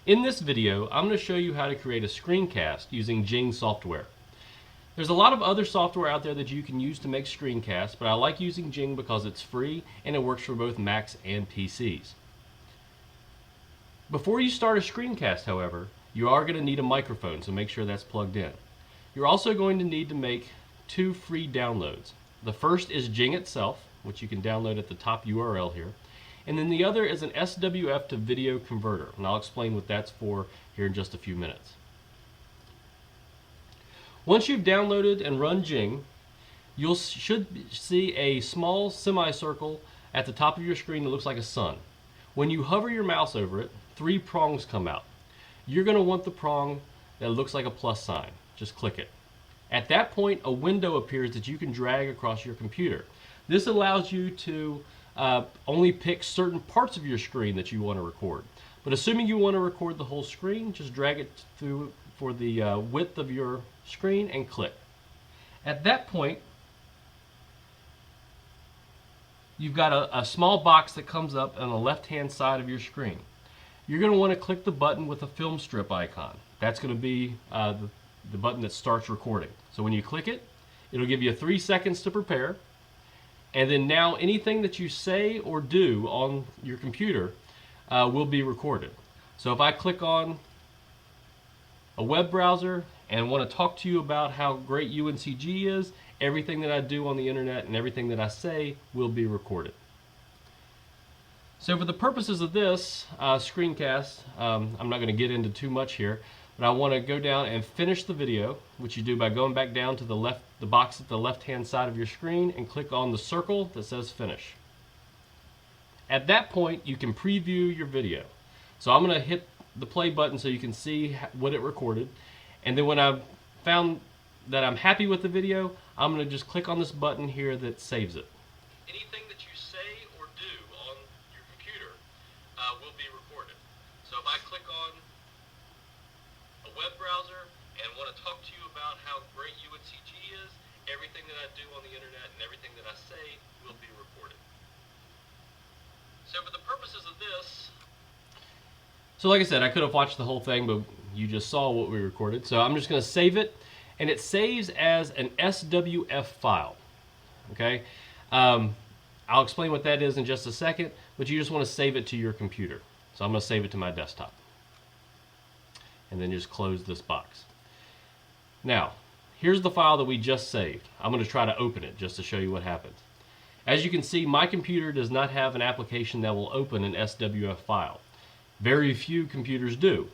In this video, I'm going to show you how to create a screencast using Jing software. There's a lot of other software out there that you can use to make screencasts, but I like using Jing because it's free and it works for both Macs and PCs. Before you start a screencast, however, you are going to need a microphone, so make sure that's plugged in. You're also going to need to make two free downloads. The first is Jing itself, which you can download at the top URL here. And then the other is an SWF to video converter, and I'll explain what that's for here in just a few minutes. Once you've downloaded and run Jing, you should see a small semicircle at the top of your screen that looks like a sun. When you hover your mouse over it, three prongs come out. You're going to want the prong that looks like a plus sign. Just click it. At that point, a window appears that you can drag across your computer. This allows you to only pick certain parts of your screen that you want to record. But assuming you want to record the whole screen, just drag it through for the width of your screen and click. At that point, you've got a small box that comes up on the left-hand side of your screen. You're going to want to click the button with a film strip icon. That's going to be the button that starts recording. So when you click it, it'll give you 3 seconds to prepare. And then now anything that you say or do on your computer will be recorded. So if I click on a web browser and want to talk to you about how great UNCG is, everything that I do on the internet and everything that I say will be recorded. So for the purposes of this screencast, I'm not going to get into too much here, but I want to go down and finish the video, which you do by going back down to the box at the left-hand side of your screen and click on the circle that says finish. At that point, you can preview your video. So I'm going to hit the play button so you can see what it recorded. And then when I've found that I'm happy with the video, I'm going to just click on this button here that saves it. Anything that you say or do on your computer will be recorded. So if I click on a web browser and want to talk to you about how great UNCG is, everything that I do on the internet and everything that I say will be recorded. So for the purposes of this, so like I said, I could have watched the whole thing, but you just saw what we recorded. So I'm just going to save it, and it saves as an SWF file. Okay, I'll explain what that is in just a second, but you just want to save it to your computer. So I'm going to save it to my desktop. And then just close this box. Now, here's the file that we just saved. I'm going to try to open it just to show you what happens. As you can see, my computer does not have an application that will open an SWF file. Very few computers do.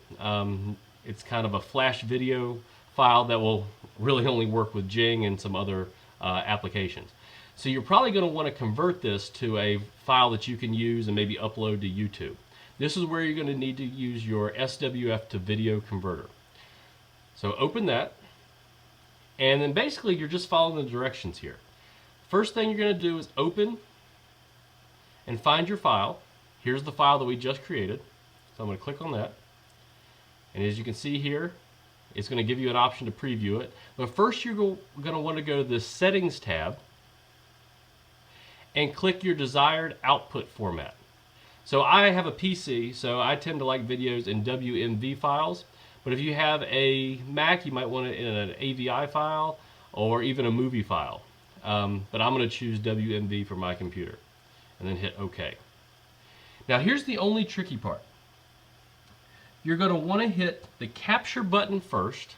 It's kind of a flash video file that will really only work with Jing and some other applications. So you're probably going to want to convert this to a file that you can use and maybe upload to YouTube. This is where you're going to need to use your SWF to video converter. So open that, and then basically you're just following the directions here. First thing you're going to do is open and find your file. Here's the file that we just created. So I'm going to click on that. And as you can see here, it's going to give you an option to preview it. But first you're going to want to go to the Settings tab and click your desired output format. So I have a PC, so I tend to like videos in WMV files. But if you have a Mac, you might want it in an AVI file or even a movie file. But I'm going to choose WMV for my computer and then hit OK. Now here's the only tricky part. You're going to want to hit the capture button first,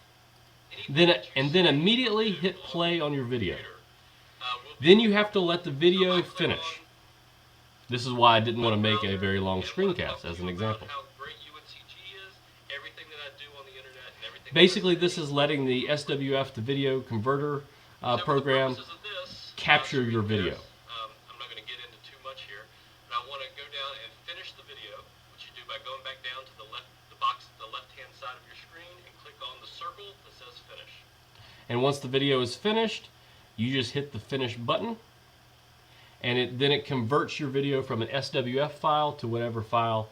and then immediately hit play on your video. Then you have to let the video finish. This is why I didn't want to make a very long screencast as an example. Basically, this is letting the SWF to video converter program capture your video. I'm not going to get into too much here, but I want to go down and finish the video, which you do by going back down to the box at the left-hand side of your screen and click on the circle that says finish. And once the video is finished, you just hit the finish button, and then it converts your video from an SWF file to whatever file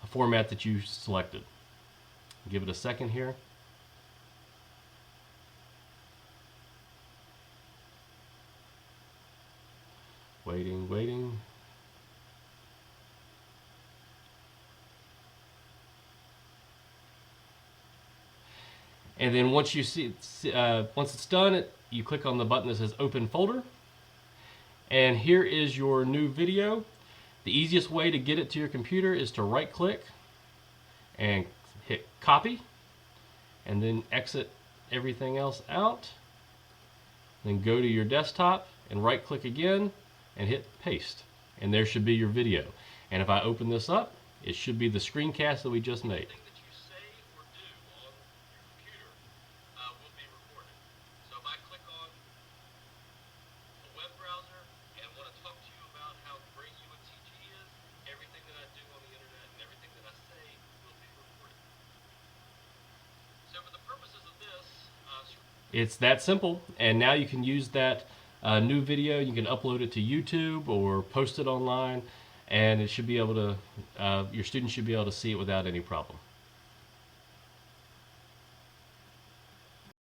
format that you selected. Give it a second here. Waiting. And then once you once it's done, you click on the button that says Open Folder. And here is your new video. The easiest way to get it to your computer is to right-click and hit Copy, and then exit everything else out. Then go to your desktop and right-click again and hit Paste. And there should be your video. And if I open this up, it should be the screencast that we just made. It's that simple, and now you can use that new video. You can upload it to YouTube or post it online, and it should be able to, your students should be able to see it without any problem.